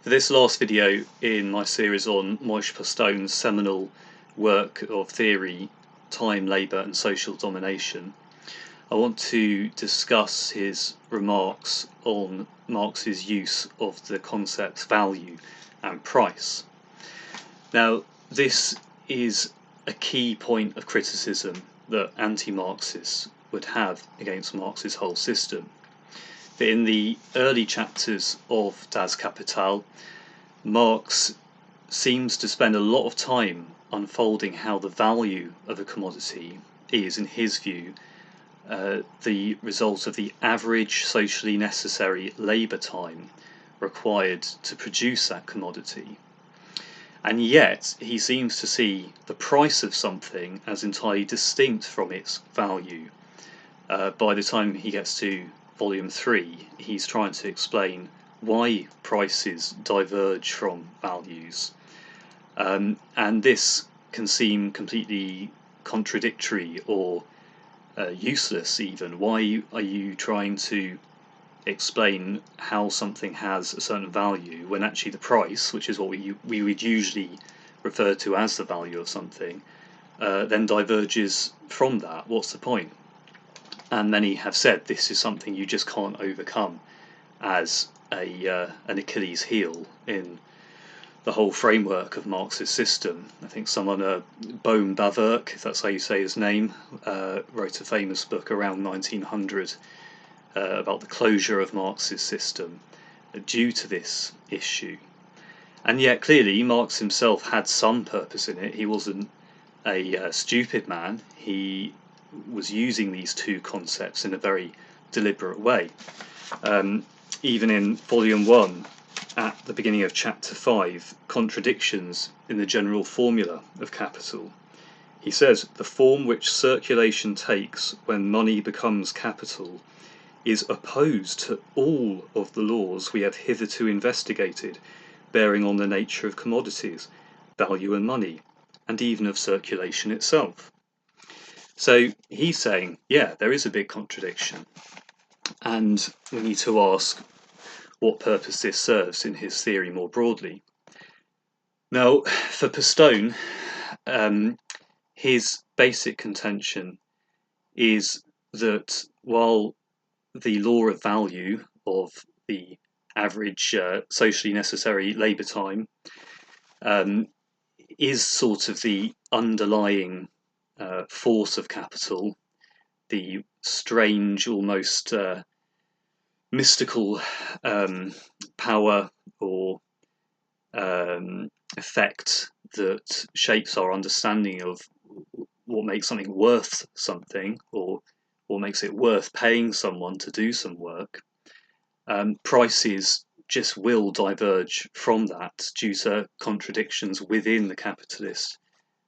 For this last video in my series on Moishe Postone's seminal work of theory, time, labour and social domination, I want to discuss his remarks on Marx's use of the concepts value and price. Now, this is a key point of criticism that anti-Marxists would have against Marx's whole system. That in the early chapters of Das Kapital, Marx seems to spend a lot of time unfolding how the value of a commodity is, in his view, the result of the average socially necessary labour time required to produce that commodity. And yet he seems to see the price of something as entirely distinct from its value. By the time he gets to Volume 3, he's trying to explain why prices diverge from values. And this can seem completely contradictory or useless even. Why are you trying to explain how something has a certain value when actually the price, which is what we would usually refer to as the value of something, then diverges from that? What's the point? And many have said this is something you just can't overcome as an Achilles heel in the whole framework of Marx's system. I think someone, Bohm Bawerk, if that's how you say his name, wrote a famous book around 1900 about the closure of Marx's system due to this issue. And yet clearly Marx himself had some purpose in it. He wasn't a stupid man. He was using these two concepts in a very deliberate way. Even in Volume 1, at the beginning of Chapter 5, Contradictions in the General Formula of Capital, he says, "The form which circulation takes when money becomes capital is opposed to all of the laws we have hitherto investigated, bearing on the nature of commodities, value and money, and even of circulation itself." So he's saying, yeah, there is a big contradiction, and we need to ask what purpose this serves in his theory more broadly. Now, for Postone, his basic contention is that while the law of value of the average socially necessary labour time is sort of the underlying force of capital, the strange, almost mystical power or effect that shapes our understanding of what makes something worth something, or what makes it worth paying someone to do some work. Prices just will diverge from that due to contradictions within the capitalist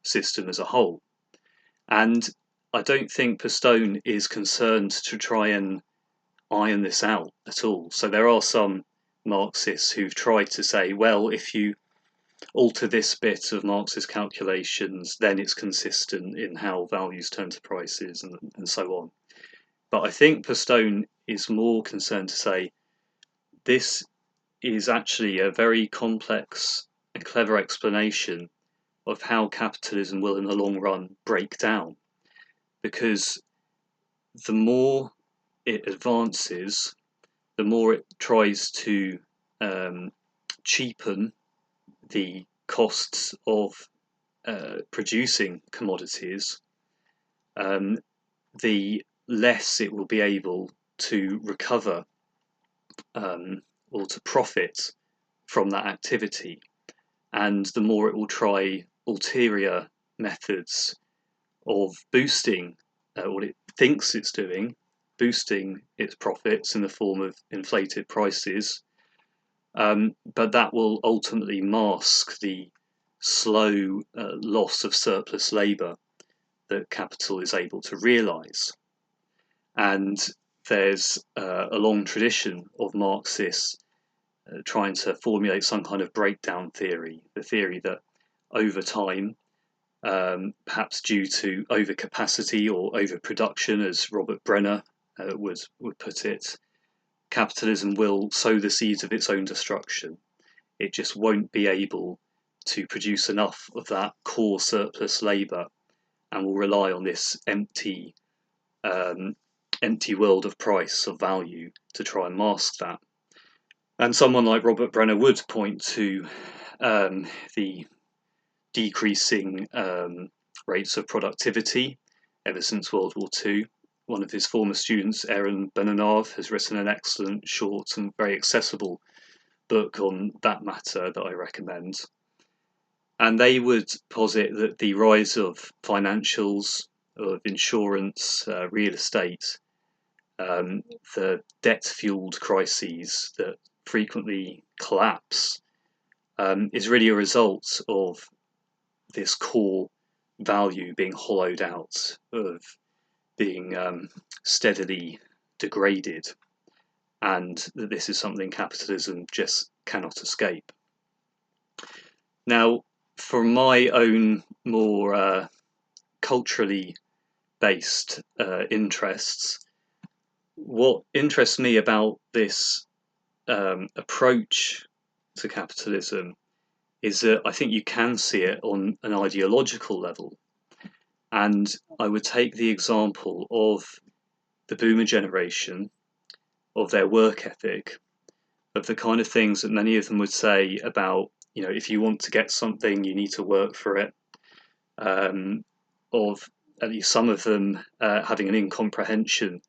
system as a whole. And I don't think Postone is concerned to try and iron this out at all. So there are some Marxists who've tried to say, well, if you alter this bit of Marx's calculations, then it's consistent in how values turn to prices and so on. But I think Postone is more concerned to say this is actually a very complex and clever explanation of how capitalism will in the long run break down, because the more it advances, the more it tries to cheapen the costs of producing commodities, the less it will be able to recover or to profit from that activity, and the more it will try ulterior methods of boosting what it thinks it's doing, boosting its profits in the form of inflated prices, but that will ultimately mask the slow loss of surplus labour that capital is able to realise. And there's a long tradition of Marxists trying to formulate some kind of breakdown theory, the theory that over time, perhaps due to overcapacity or overproduction, as Robert Brenner would put it, capitalism will sow the seeds of its own destruction. it just won't be able to produce enough of that core surplus labour, and will rely on this empty world of price, of value, to try and mask that. And someone like Robert Brenner would point to the decreasing rates of productivity ever since World War II. One of his former students, Benanav, has written an excellent, short and very accessible book on that matter that I recommend. And they would posit that the rise of financials, of insurance, real estate, the debt-fueled crises that frequently collapse, is really a result of this core value being hollowed out, of being steadily degraded, and that this is something capitalism just cannot escape. Now, for my own more culturally based interests, what interests me about this approach to capitalism is that I think you can see it on an ideological level. And I would take the example of the boomer generation, of their work ethic, of the kind of things that many of them would say about, if you want to get something, you need to work for it. Of at least some of them having an incomprehension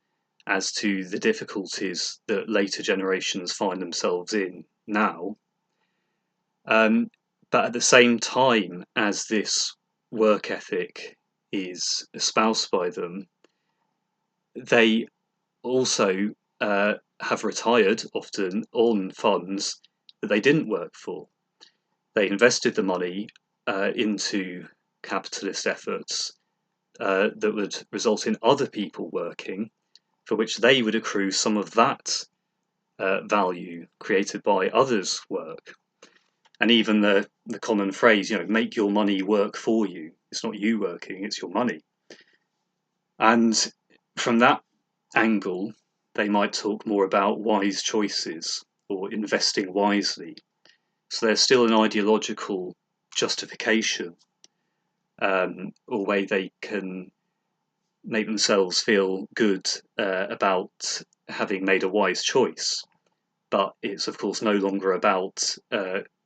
as to the difficulties that later generations find themselves in now. But at the same time as this work ethic is espoused by them, they also have retired often on funds that they didn't work for. They invested the money into capitalist efforts that would result in other people working, for which they would accrue some of that value created by others' work. And even the common phrase, make your money work for you. It's not you working, it's your money. And from that angle, they might talk more about wise choices or investing wisely. So there's still an ideological justification, or way they can make themselves feel good about having made a wise choice. But it's, of course, no longer about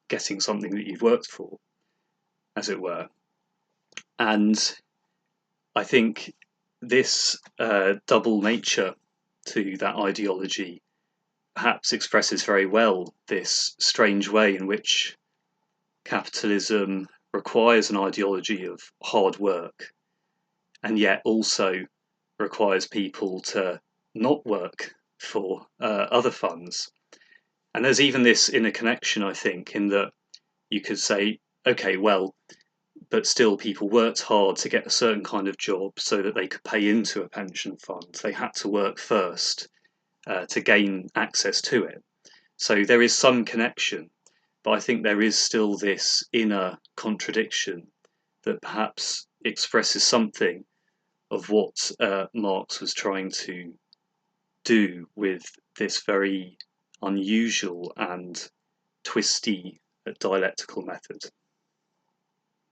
getting something that you've worked for, as it were. And I think this double nature to that ideology perhaps expresses very well this strange way in which capitalism requires an ideology of hard work, and yet also requires people to not work for other funds. And there's even this inner connection, I think, in that you could say, okay, well, but still people worked hard to get a certain kind of job so that they could pay into a pension fund. They had to work first to gain access to it. So there is some connection, but I think there is still this inner contradiction that perhaps expresses something of what Marx was trying to do with this very unusual and twisty dialectical method.